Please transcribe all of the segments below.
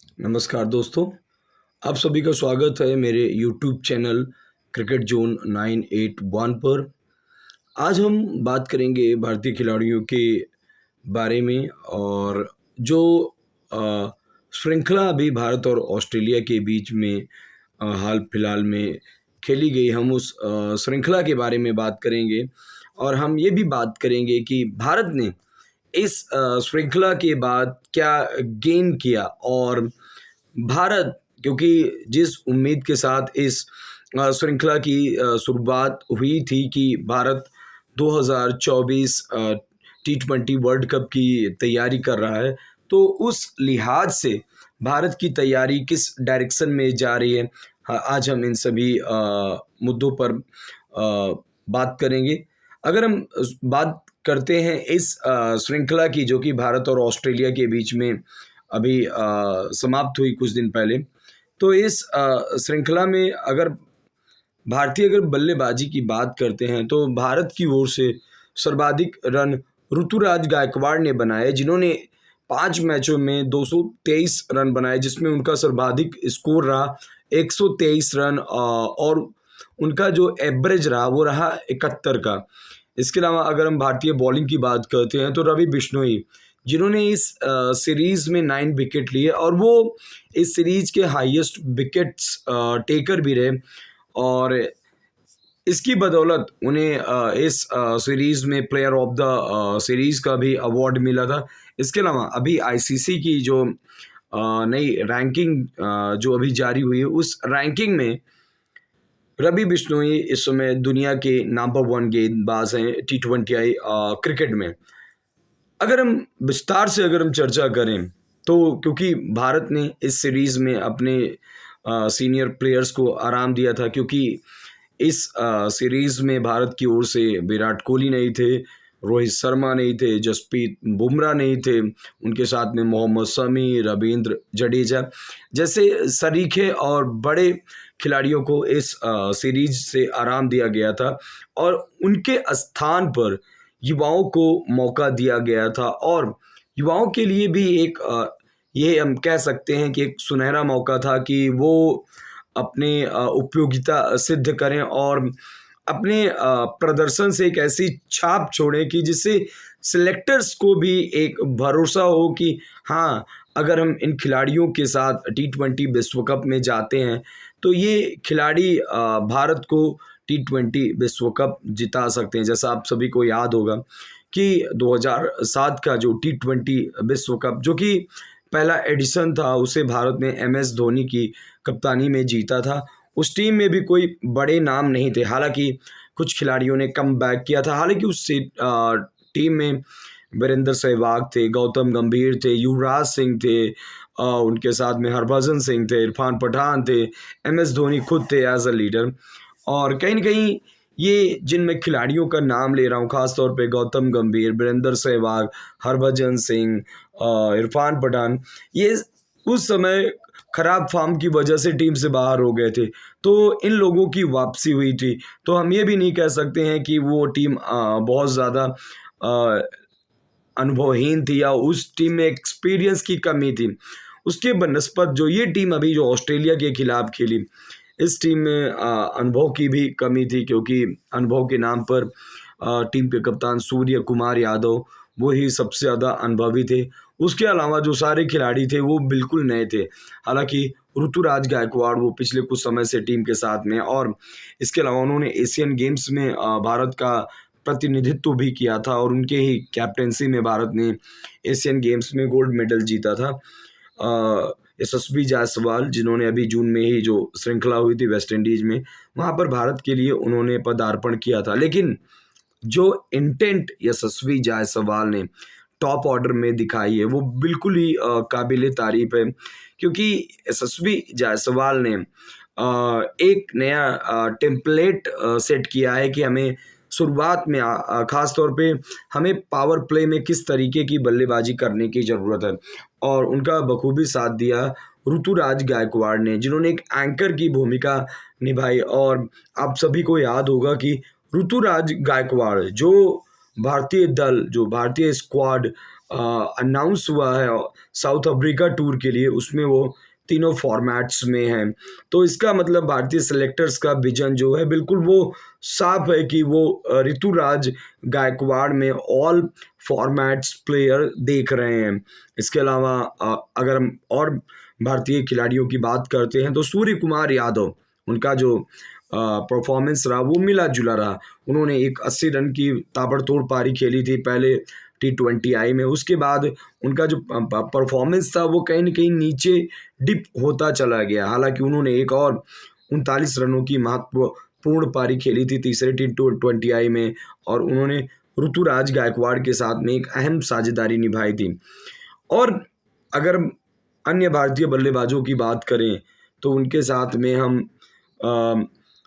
नमस्कार दोस्तों, आप सभी का स्वागत है मेरे यूट्यूब चैनल क्रिकेट जोन 981 पर। आज हम बात करेंगे भारतीय खिलाड़ियों के बारे में और जो अ, श्रृंखला अभी भारत और ऑस्ट्रेलिया के बीच में हाल फिलहाल में खेली गई, हम उस श्रृंखला के बारे में बात करेंगे। और हम ये भी बात करेंगे कि भारत ने इस श्रृंखला के बाद क्या गेन किया, और भारत क्योंकि जिस उम्मीद के साथ इस श्रृंखला की शुरुआत हुई थी कि भारत 2024 टी20 वर्ल्ड कप की तैयारी कर रहा है, तो उस लिहाज से भारत की तैयारी किस डायरेक्शन में जा रही है, आज हम इन सभी मुद्दों पर बात करेंगे। अगर हम बात करते हैं इस श्रृंखला की, जो कि भारत और ऑस्ट्रेलिया के बीच में अभी समाप्त हुई कुछ दिन पहले, तो इस श्रृंखला में अगर बल्लेबाजी की बात करते हैं तो भारत की ओर से सर्वाधिक रन ऋतुराज गायकवाड़ ने बनाए, जिन्होंने 5 मैचों में 223 रन बनाए, जिसमें उनका सर्वाधिक स्कोर रहा 123 रन, और उनका जो एवरेज रहा वो रहा 71 का। इसके अलावा अगर हम भारतीय बॉलिंग की बात करते हैं तो रवि बिश्नोई, जिन्होंने इस सीरीज में 9 विकेट लिए, और वो इस सीरीज के हाईएस्ट विकेट्स टेकर भी रहे, और इसकी बदौलत उन्हें इस सीरीज में प्लेयर ऑफ द सीरीज का भी अवार्ड मिला था। इसके अलावा अभी आईसीसी की जो नई रैंकिंग जो अभी जारी हुई है, उस रैंकिंग में रवि बिश्नोई इस समय दुनिया के नंबर 1 गेंदबाज हैं टी20 क्रिकेट में। अगर हम चर्चा करें तो क्योंकि भारत ने इस सीरीज में अपने सीनियर प्लेयर्स को आराम दिया था, क्योंकि इस सीरीज में भारत की ओर से विराट कोहली नहीं थे, रोहित शर्मा नहीं थे, जसप्रीत बुमराह नहीं थे, उनके साथ में मोहम्मद शमी, रविंद्र जडेजा जैसे सरीखे और बड़े खिलाड़ियों को इस सीरीज से आराम दिया गया था, और उनके स्थान पर युवाओं को मौका दिया गया था। और युवाओं के लिए भी एक ये हम कह सकते हैं कि एक सुनहरा मौका था कि वो अपने उपयोगिता सिद्ध करें और अपने प्रदर्शन से एक ऐसी छाप छोड़ें कि जिससे सिलेक्टर्स को भी एक भरोसा हो कि हाँ, अगर हम इन खिलाड़ियों के साथ टी20 विश्व कप में जाते हैं तो ये खिलाड़ी भारत को टी20 विश्व कप जिता सकते हैं। जैसा आप सभी को याद होगा कि 2007 का जो टी20 विश्व कप, जो कि पहला एडिशन था, उसे भारत ने एमएस धोनी की कप्तानी में जीता था। उस टीम में भी कोई बड़े नाम नहीं थे, हालांकि कुछ खिलाड़ियों ने कम बैक किया था। हालांकि उस टीम में वीरेंद्र सहवाग थे, गौतम गंभीर थे, युवराज सिंह थे, उनके साथ में हरभजन सिंह थे, इरफान पठान थे, एमएस धोनी खुद थे एज अ लीडर। और कहीं न कहीं ये जिन मैं खिलाड़ियों का नाम ले रहा हूँ, ख़ास तौर पे गौतम गंभीर, वीरेंद्र सहवाग, हरभजन सिंह, इरफान पठान, ये उस समय खराब फॉर्म की वजह से टीम से बाहर हो गए थे। तो इन लोगों की वापसी हुई थी। तो हम ये भी नहीं कह सकते हैं कि वो टीम बहुत ज़्यादा अनुभवहीन थी या उस टीम में एक्सपीरियंस की कमी थी। उसके बनस्पत जो ये टीम अभी जो ऑस्ट्रेलिया के खिलाफ खेली, इस टीम में अनुभव की भी कमी थी, क्योंकि अनुभव के नाम पर टीम के कप्तान सूर्य कुमार यादव वो ही सबसे ज़्यादा अनुभवी थे। उसके अलावा जो सारे खिलाड़ी थे वो बिल्कुल नए थे। हालांकि ऋतुराज गायकवाड़ वो पिछले कुछ समय से टीम के साथ में, और इसके अलावा उन्होंने एशियन गेम्स में भारत का प्रतिनिधित्व भी किया था, और उनके ही कैप्टेंसी में भारत ने एशियन गेम्स में गोल्ड मेडल जीता था। यशस्वी जायसवाल, जिन्होंने अभी जून में ही जो श्रृंखला हुई थी वेस्ट इंडीज में, वहाँ पर भारत के लिए उन्होंने पदार्पण किया था। लेकिन जो इंटेंट यशस्वी जायसवाल ने टॉप ऑर्डर में दिखाई है वो बिल्कुल ही काबिल तारीफ है, क्योंकि यशस्वी जायसवाल ने एक नया टेम्पलेट सेट किया है कि हमें शुरुआत में ख़ास तौर पे हमें पावर प्ले में किस तरीके की बल्लेबाजी करने की ज़रूरत है, और उनका बखूबी साथ दिया ऋतुराज गायकवाड़ ने, जिन्होंने एक एंकर की भूमिका निभाई। और आप सभी को याद होगा कि ऋतुराज गायकवाड़ जो भारतीय दल, जो भारतीय स्क्वाड अनाउंस हुआ है साउथ अफ्रीका टूर के लिए, उसमें वो तीनों फॉर्मेट्स में हैं। तो इसका मतलब भारतीय सेलेक्टर्स का विजन जो है बिल्कुल वो साफ है कि वो ऋतुराज गायकवाड़ में ऑल फॉर्मेट्स प्लेयर देख रहे हैं। इसके अलावा अगर हम और भारतीय खिलाड़ियों की बात करते हैं तो सूर्य कुमार यादव, उनका जो परफॉर्मेंस रहा वो मिला जुला रहा। उन्होंने एक 80 रन की ताबड़तोड़ पारी खेली थी पहले T20I में। उसके बाद उनका जो परफॉर्मेंस था वो कहीं न कहीं नीचे डिप होता चला गया। हालांकि उन्होंने एक और 39 रनों की महत्वपूर्ण पारी खेली थी तीसरे T20I में, और उन्होंने ऋतुराज गायकवाड़ के साथ में एक अहम साझेदारी निभाई थी। और अगर अन्य भारतीय बल्लेबाजों की बात करें तो उनके साथ में हम अ,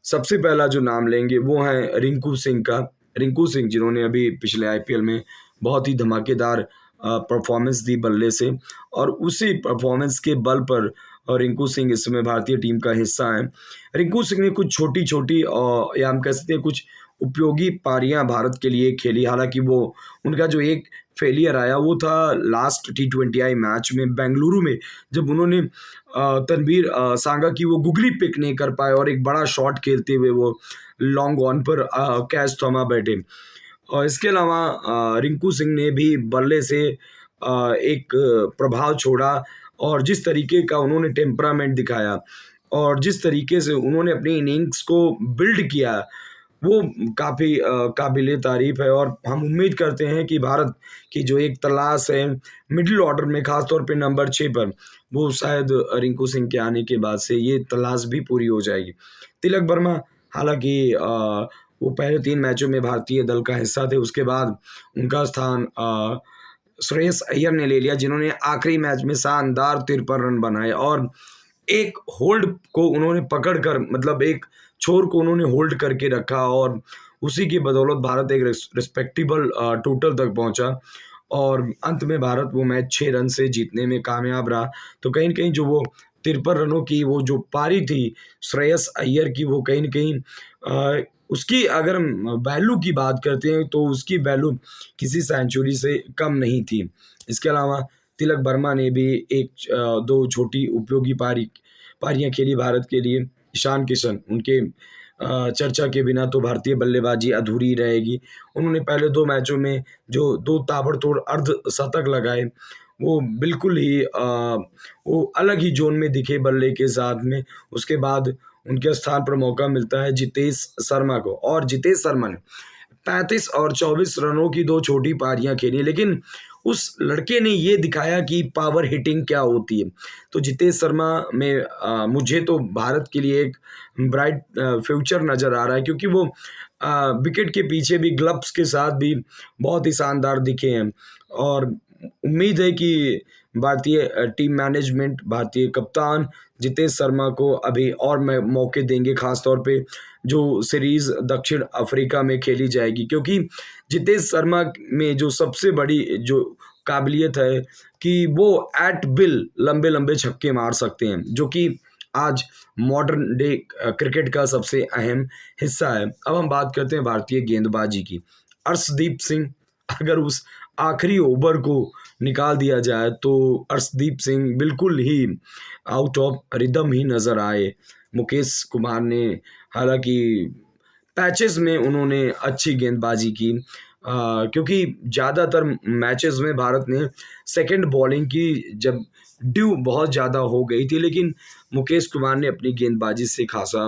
सबसे पहला जो नाम लेंगे वो है रिंकू सिंह का। रिंकू सिंह जिन्होंने अभी पिछले IPL में बहुत ही धमाकेदार परफॉर्मेंस दी बल्ले से, और उसी परफॉर्मेंस के बल पर रिंकू सिंह इस समय भारतीय टीम का हिस्सा है। रिंकू सिंह ने कुछ छोटी-छोटी या हम कह सकते हैं कुछ उपयोगी पारियां भारत के लिए खेली। हालांकि वो उनका जो एक फेलियर आया वो था लास्ट T20I मैच में बेंगलुरु में, जब उन्होंने तनवीर सांगा की वो गुगली पिक नहीं कर पाए और एक बड़ा शॉट खेलते हुए वो लॉन्ग ऑन पर कैच थमा बैठे। और इसके अलावा रिंकू सिंह ने भी बल्ले से एक प्रभाव छोड़ा, और जिस तरीके का उन्होंने टेम्परामेंट दिखाया और जिस तरीके से उन्होंने अपनी इनिंग्स को बिल्ड किया वो काफ़ी काबिले तारीफ़ है। और हम उम्मीद करते हैं कि भारत की जो एक तलाश है मिडिल ऑर्डर में, ख़ास तौर पे नंबर 6 पर, वो शायद रिंकू सिंह के आने के बाद से ये तलाश भी पूरी हो जाएगी। तिलक वर्मा, हालांकि वो पहले 3 मैचों में भारतीय दल का हिस्सा थे, उसके बाद उनका स्थान श्रेयस अय्यर ने ले लिया, जिन्होंने आखिरी मैच में शानदार 53 रन बनाए और एक होल्ड को उन्होंने पकड़कर, मतलब एक छोर को उन्होंने होल्ड करके रखा, और उसी की बदौलत भारत एक रिस्पेक्टेबल टोटल तक पहुंचा, और अंत में भारत वो मैच 6 रन से जीतने में कामयाब रहा। तो कहीं न कहीं जो वो 53 रनों की वो जो पारी थी श्रेयस अय्यर की, वो कहीं न कहीं उसकी अगर हम वैल्यू की बात करते हैं तो उसकी वैल्यू किसी सेंचुरी से कम नहीं थी। इसके अलावा तिलक वर्मा ने भी एक 2 छोटी उपयोगी पारियां खेली भारत के लिए। ईशान किशन, उनके चर्चा के बिना तो भारतीय बल्लेबाजी अधूरी रहेगी। उन्होंने पहले 2 मैचों में जो 2 ताबड़तोड़ अर्धशतक लगाए, वो बिल्कुल ही वो अलग ही ज़ोन में दिखे बल्ले के साथ में। उसके बाद उनके स्थान पर मौका मिलता है जितेश शर्मा को, और जितेश शर्मा ने 35 और 24 रनों की 2 छोटी पारियां खेली, लेकिन उस लड़के ने ये दिखाया कि पावर हिटिंग क्या होती है। तो जितेश शर्मा में मुझे तो भारत के लिए एक ब्राइट फ्यूचर नज़र आ रहा है, क्योंकि वो विकेट के पीछे भी ग्लव्स के साथ भी बहुत ही शानदार दिखे हैं। और उम्मीद है कि भारतीय टीम मैनेजमेंट, भारतीय कप्तान जितेश शर्मा को अभी और मौके देंगे, खास तौर पे जो सीरीज़ दक्षिण अफ्रीका में खेली जाएगी, क्योंकि जितेश शर्मा में जो सबसे बड़ी जो काबिलियत है कि वो एट विल लंबे-लंबे छक्के मार सकते हैं, जो कि आज मॉडर्न डे क्रिकेट का सबसे अहम हिस्सा है। अब हम बात करते हैं भारतीय गेंदबाजी की। अर्शदीप सिंह, अगर उस आखिरी ओवर को निकाल दिया जाए तो अर्शदीप सिंह बिल्कुल ही आउट ऑफ रिदम ही नज़र आए। मुकेश कुमार ने, हालांकि पैचेस में उन्होंने अच्छी गेंदबाजी की, क्योंकि ज़्यादातर मैचेस में भारत ने सेकंड बॉलिंग की जब ड्यू बहुत ज़्यादा हो गई थी, लेकिन मुकेश कुमार ने अपनी गेंदबाजी से खासा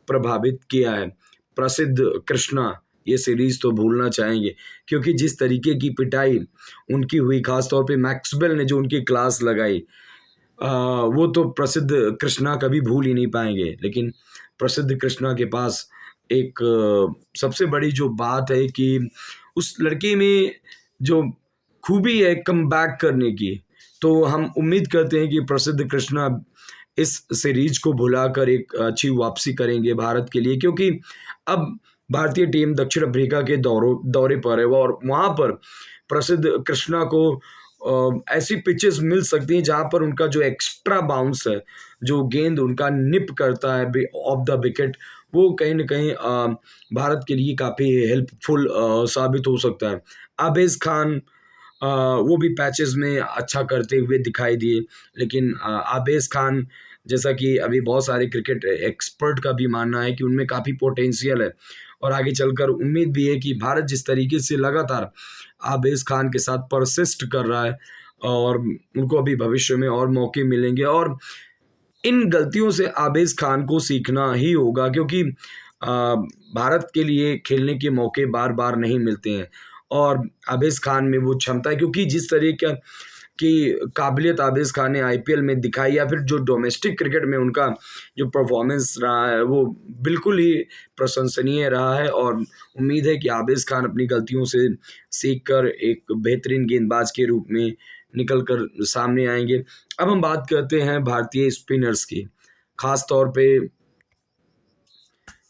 प्रभावित किया है। प्रसिद्ध कृष्णा ये सीरीज़ तो भूलना चाहेंगे, क्योंकि जिस तरीके की पिटाई उनकी हुई, खास तौर पे मैक्सवेल ने जो उनकी क्लास लगाई, वो तो प्रसिद्ध कृष्णा कभी भूल ही नहीं पाएंगे। लेकिन प्रसिद्ध कृष्णा के पास एक सबसे बड़ी जो बात है कि उस लड़के में जो खूबी है कमबैक करने की, तो हम उम्मीद करते हैं कि प्रसिद्ध कृष्णा इस सीरीज को भुलाकर एक अच्छी वापसी करेंगे भारत के लिए, क्योंकि अब भारतीय टीम दक्षिण अफ्रीका के दौरे पर है और वहाँ पर प्रसिद्ध कृष्णा को ऐसी पिचेस मिल सकती हैं जहाँ पर उनका जो एक्स्ट्रा बाउंस है, जो गेंद उनका निप करता है ऑफ द विकेट, वो कहीं न कहीं भारत के लिए काफ़ी हेल्पफुल साबित हो सकता है। आबिज खान वो भी पैचेस में अच्छा करते हुए दिखाई दिए। लेकिन आबेज खान, जैसा कि अभी बहुत सारे क्रिकेट एक्सपर्ट का भी मानना है कि उनमें काफ़ी पोटेंशियल है और आगे चलकर उम्मीद भी है कि भारत जिस तरीके से लगातार आबेज खान के साथ परसिस्ट कर रहा है और उनको अभी भविष्य में और मौके मिलेंगे। और इन गलतियों से आबेज खान को सीखना ही होगा, क्योंकि भारत के लिए खेलने के मौके बार बार नहीं मिलते हैं और आबेज खान में वो क्षमता है, क्योंकि जिस तरीके की काबिलियत आबेज खान ने आईपीएल में दिखाई या फिर जो डोमेस्टिक क्रिकेट में उनका जो परफॉर्मेंस रहा है वो बिल्कुल ही प्रशंसनीय रहा है। और उम्मीद है कि आबेज खान अपनी गलतियों से सीख कर एक बेहतरीन गेंदबाज के रूप में निकल कर सामने आएंगे। अब हम बात करते हैं भारतीय स्पिनर्स की, खास तौर पे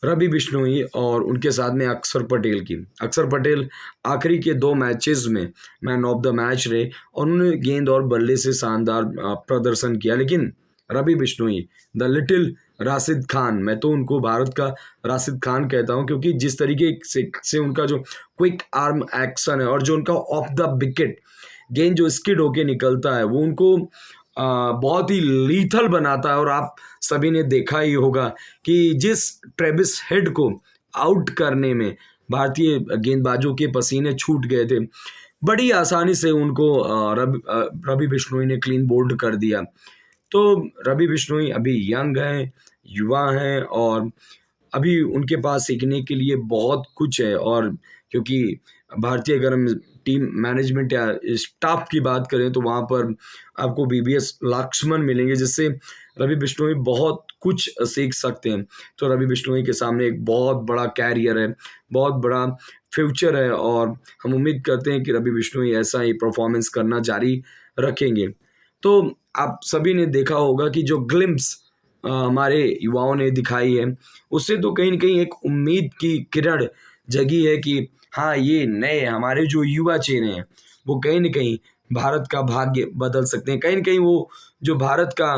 रवि बिश्नोई और उनके साथ में अक्षर पटेल की। अक्षर पटेल आखिरी के 2 मैचेस में मैन ऑफ द मैच रहे और उन्होंने गेंद और बल्ले से शानदार प्रदर्शन किया। लेकिन रवि बिश्नोई, द लिटिल राशिद खान, मैं तो उनको भारत का राशिद खान कहता हूं, क्योंकि जिस तरीके से उनका जो क्विक आर्म एक्शन है और जो उनका ऑफ द विकेट गेंद जो स्किड होके निकलता है वो उनको बहुत ही लीथल बनाता है। और आप सभी ने देखा ही होगा कि जिस ट्रेविस हेड को आउट करने में भारतीय गेंदबाजों के पसीने छूट गए थे, बड़ी आसानी से उनको रवि बिश्नोई ने क्लीन बोल्ड कर दिया। तो रवि बिश्नोई अभी यंग हैं, युवा हैं और अभी उनके पास सीखने के लिए बहुत कुछ है। और क्योंकि भारतीय अगर हम टीम मैनेजमेंट या स्टाफ की बात करें तो वहाँ पर आपको बीबीएस लक्ष्मण मिलेंगे, जिससे रवि बिश्नोई बहुत कुछ सीख सकते हैं। तो रवि बिश्नोई के सामने एक बहुत बड़ा कैरियर है, बहुत बड़ा फ्यूचर है और हम उम्मीद करते हैं कि रवि बिश्नोई ऐसा ही परफॉर्मेंस करना जारी रखेंगे। तो आप सभी ने देखा होगा कि जो ग्लिम्स हमारे युवाओं ने दिखाई है, उससे तो कहीं न कहीं एक उम्मीद की किरण जगी है कि हाँ, ये नए हमारे जो युवा चेहरे हैं, वो कहीं न कहीं भारत का भाग्य बदल सकते हैं। कहीं न कहीं वो जो भारत का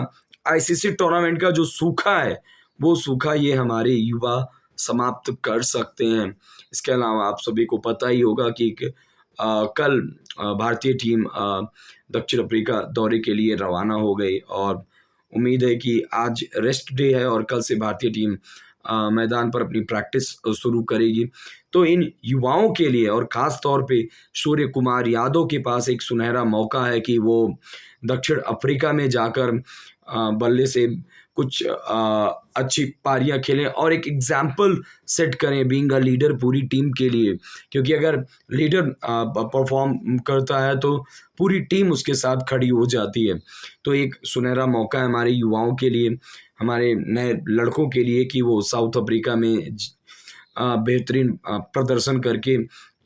आईसीसी टूर्नामेंट का जो सूखा है, वो सूखा ये हमारे युवा समाप्त कर सकते हैं। इसके अलावा आप सभी को पता ही होगा कि कल भारतीय टीम दक्षिण अफ्रीका दौरे के लिए रवाना हो गई और उम्मीद है कि आज रेस्ट डे है और कल से भारतीय टीम मैदान पर अपनी प्रैक्टिस शुरू करेगी। तो इन युवाओं के लिए और ख़ास तौर पे सूर्य कुमार यादव के पास एक सुनहरा मौका है कि वो दक्षिण अफ्रीका में जाकर बल्ले से कुछ अच्छी पारियां खेलें और एक एग्जाम्पल सेट करें बीइंग अ लीडर पूरी टीम के लिए। क्योंकि अगर लीडर परफॉर्म करता है तो पूरी टीम उसके साथ खड़ी हो जाती है। तो एक सुनहरा मौका है हमारे युवाओं के लिए, हमारे नए लड़कों के लिए कि वो साउथ अफ्रीका में बेहतरीन प्रदर्शन करके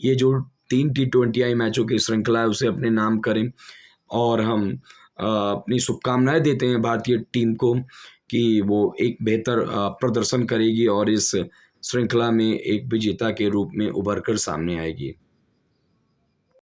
ये जो 3 T20I मैचों की श्रृंखला है उसे अपने नाम करें। और हम अपनी शुभकामनाएं देते हैं भारतीय टीम को कि वो एक बेहतर प्रदर्शन करेगी और इस श्रृंखला में एक विजेता के रूप में उभर कर सामने आएगी।